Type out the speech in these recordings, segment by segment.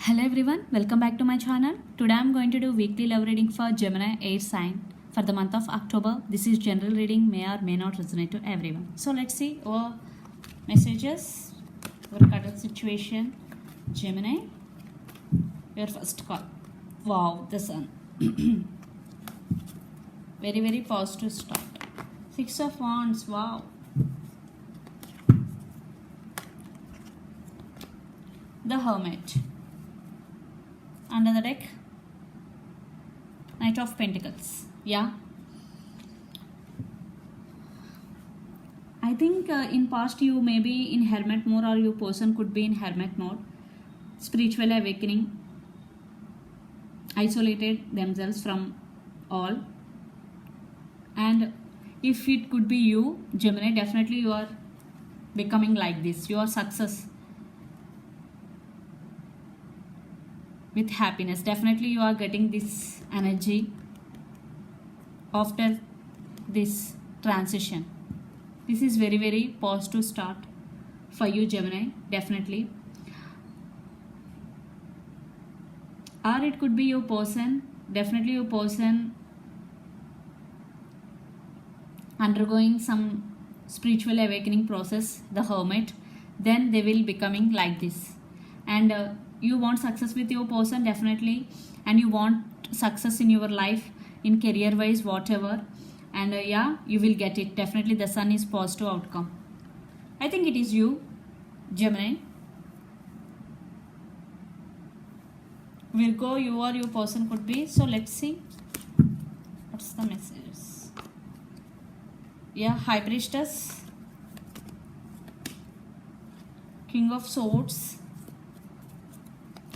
Hello everyone, welcome back to my channel. Today I am going to do weekly love reading for Gemini air sign for the month of October. This is general reading, may or may not resonate to everyone. So let's see our messages, our current situation. Gemini, your first call. Wow, the sun. Very positive start. Six of Wands, wow. The Hermit. Under the deck, Knight of Pentacles. Yeah, I think in past you may be in hermit mode, or your person could be in hermit mode, spiritual awakening, isolated themselves from all. And if it could be you, Gemini, definitely you are becoming like this. You are success with happiness. Definitely you are getting this energy after this transition. This is very positive start for you, Gemini, definitely. Or it could be your person, definitely your person undergoing some spiritual awakening process, the Hermit. Then they will becoming like this. And you want success with your person, definitely, and you want success in your life, in career wise, whatever. And yeah, you will get it. Definitely the sun is positive outcome. I think it is you, Gemini. Virgo, you or your person could be. So let's see what's the messages. Yeah, High Priestess, King of Swords,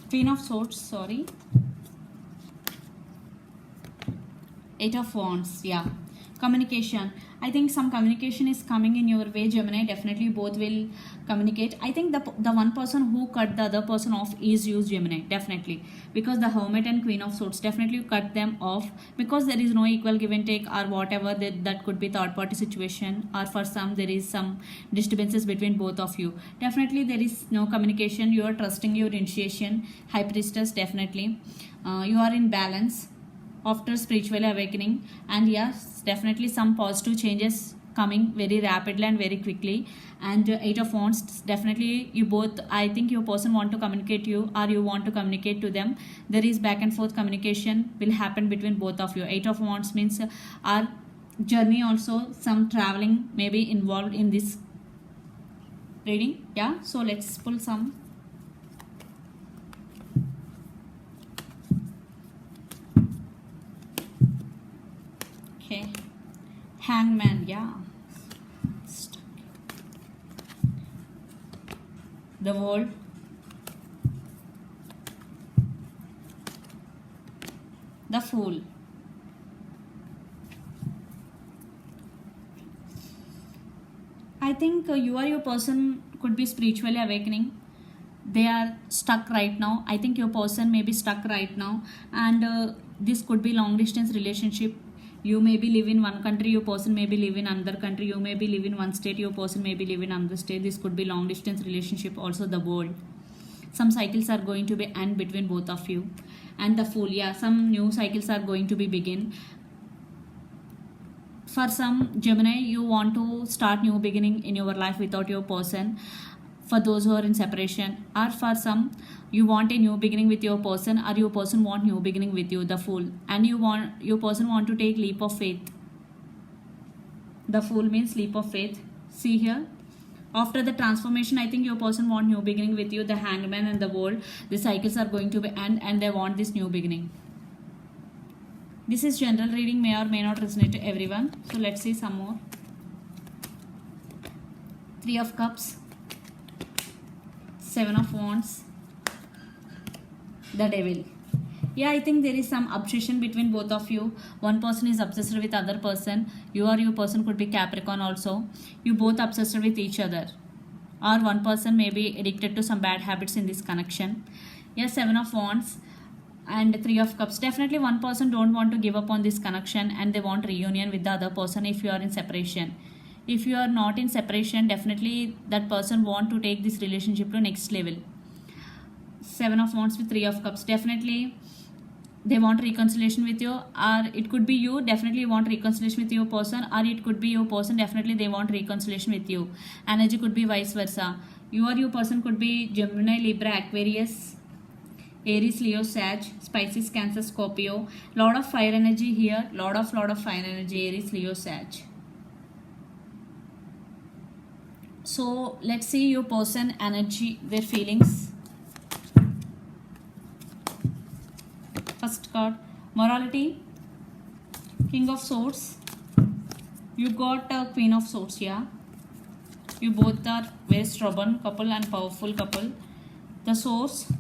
Queen of Swords, sorry, Eight of Wands. Yeah, communication. I think some communication is coming in your way, Gemini. Definitely both will communicate. I think the one person who cut the other person off is you, Gemini, definitely, because the Hermit and Queen of Swords, definitely you cut them off because there is no equal give and take, or whatever, that could be third party situation, or for some there is some disturbances between both of you. Definitely there is no communication. You are trusting your initiation, High Priestess. Definitely you are in balance after spiritual awakening. And yes, definitely some positive changes coming very rapidly and very quickly. And Eight of Wands, definitely you both, I think your person want to communicate you, or you want to communicate to them. There is back and forth communication will happen between both of you. Eight of Wands means our journey, also some traveling may be involved in this reading. Yeah, so let's pull some. Okay, Hangman. Yeah, the World, the Fool. I think you or your person could be spiritually awakening. They are stuck right now. I think your person may be stuck right now, and this could be long distance relationship. You may be live in one country, your person may be live in another country. You may be live in one state, your person may be live in another state. This could be long distance relationship. Also the World, some cycles are going to be end between both of you. And the Fool, yeah, some new cycles are going to be begin. For some, Gemini, you want to start new beginning in your life without your person, for those who are in separation. Or for some, you want a new beginning with your person, or your person want new beginning with you, the Fool. And your person want to take leap of faith. The Fool means leap of faith. See here, after the transformation, I think your person want new beginning with you, the Hangman and the World. The cycles are going to be end, and they want this new beginning. This is general reading, may or may not resonate to everyone. So let's see some more. Three of Cups, Seven of Wands, the Devil. Yeah, I think there is some obsession between both of you. One person is obsessed with other person. You or your person could be Capricorn also. You both obsessed with each other. Or one person may be addicted to some bad habits in this connection. Yeah, Seven of Wands and Three of Cups. Definitely one person don't want to give up on this connection, and they want reunion with the other person if you are in separation. If you are not in separation, definitely that person want to take this relationship to next level. Seven of Wands with Three of Cups. Definitely they want reconciliation with you, or it could be you definitely want reconciliation with your person, or it could be your person definitely they want reconciliation with you. Energy could be vice versa. You or your person could be Gemini, Libra, Aquarius, Aries, Leo, Sag, Pisces, Cancer, Scorpio. Lot of fire energy here. Lot of fire energy. Aries, Leo, Sag. So let's see your person energy, their feelings. First card, morality, King of Swords. You got a Queen of Swords, yeah. You both are very stubborn couple and powerful couple. The Source,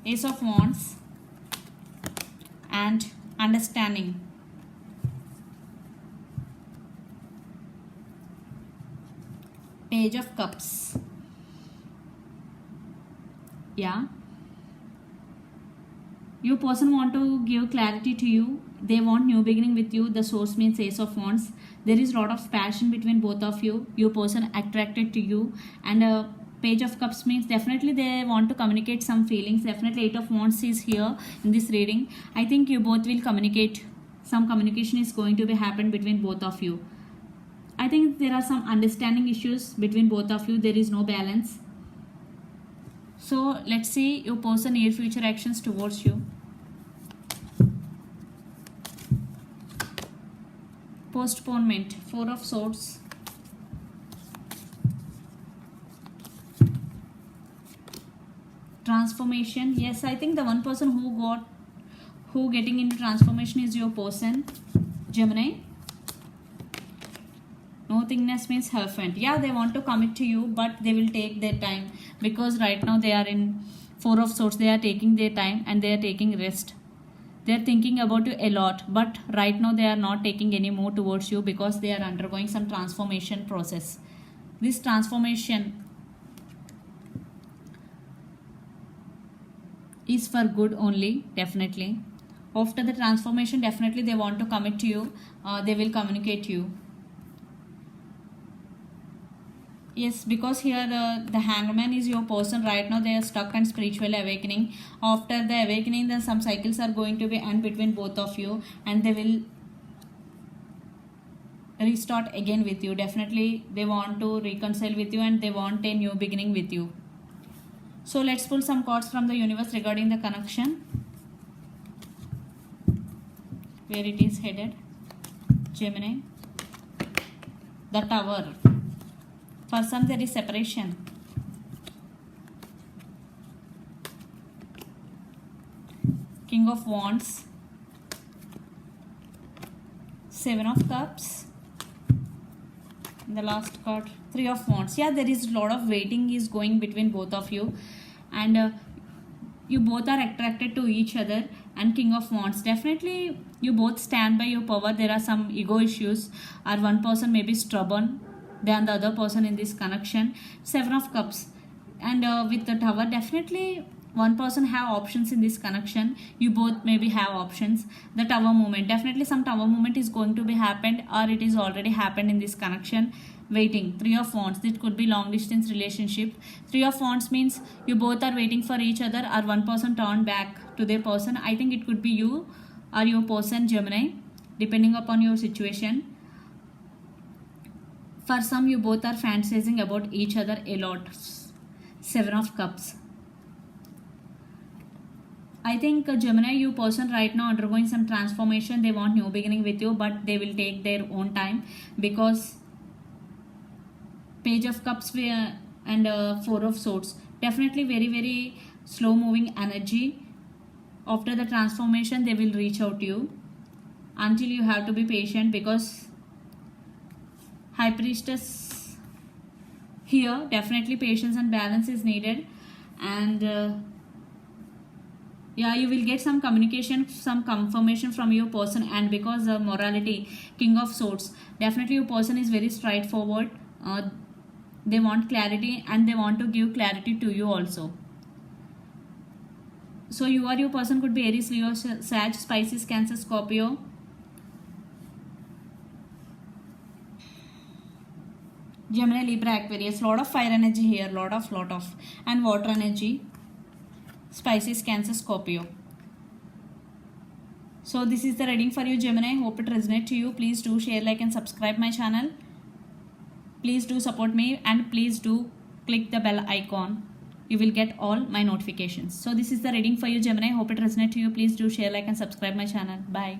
Ace of Wands, and understanding. Page of Cups. Yeah. Your person want to give clarity to you. They want new beginning with you. The Source means Ace of Wands. There is a lot of passion between both of you. Your person attracted to you. And Page of Cups means definitely they want to communicate some feelings. Definitely Eight of Wands is here in this reading. I think you both will communicate. Some communication is going to be happen between both of you. I think there are some understanding issues between both of you. There is no balance. So let's see your person near future actions towards you. Postponement, Four of Swords. Transformation. Yes, I think the one person who getting into transformation is your person, Gemini. Nothingness means Hierophant. Yeah, they want to commit to you, but they will take their time, because right now they are in Four of Swords. They are taking their time and they are taking rest. They are thinking about you a lot, but right now they are not taking any more towards you because they are undergoing some transformation process. This transformation is for good only, definitely. After the transformation, definitely they want to commit to you. They will communicate you. Yes, because here the Hangman is your person. Right now they are stuck in spiritual awakening. After the awakening, then some cycles are going to be end between both of you, and they will restart again with you. Definitely they want to reconcile with you and they want a new beginning with you. So let's pull some cards from the universe regarding the connection, where it is headed. Gemini, the Tower. For some there is separation. King of Wands, Seven of Cups, the last card, Three of Wands. Yeah, there is a lot of waiting is going between both of you, and you both are attracted to each other. And King of Wands, definitely you both stand by your power. There are some ego issues, or one person may be stubborn than the other person in this connection. Seven of Cups, and with the Tower, definitely one person have options in this connection. You both maybe have options. The Tower movement, definitely some Tower movement is going to be happened, or it is already happened in this connection. Waiting, Three of Wands, it could be long distance relationship. Three of Wands means you both are waiting for each other, or one person turned back to their person. I think it could be you or your person, Gemini, depending upon your situation. For some, you both are fantasizing about each other a lot. Seven of Cups. I think Gemini, you person right now undergoing some transformation. They want new beginning with you, but they will take their own time, because Page of Cups and Four of Swords. Definitely very slow moving energy. After the transformation, they will reach out to you. Until you have to be patient, because High Priestess here, definitely patience and balance is needed. And yeah, you will get some communication, some confirmation from your person. And because of morality, King of Swords, definitely your person is very straightforward. They want clarity, and they want to give clarity to you also. So you or your person could be Aries, Leo, Sag, Pisces, Cancer, Scorpio. Gemini, Libra, Aquarius. Lot of fire energy here, lot of and water energy. Pisces, Cancer, Scorpio. So this is the reading for you, Gemini. Hope it resonates to you. Please do share, like and subscribe my channel. Please do support me and please do click the bell icon. You will get all my notifications. So this is the reading for you, Gemini. Hope it resonates to you. Please do share, like and subscribe my channel. Bye.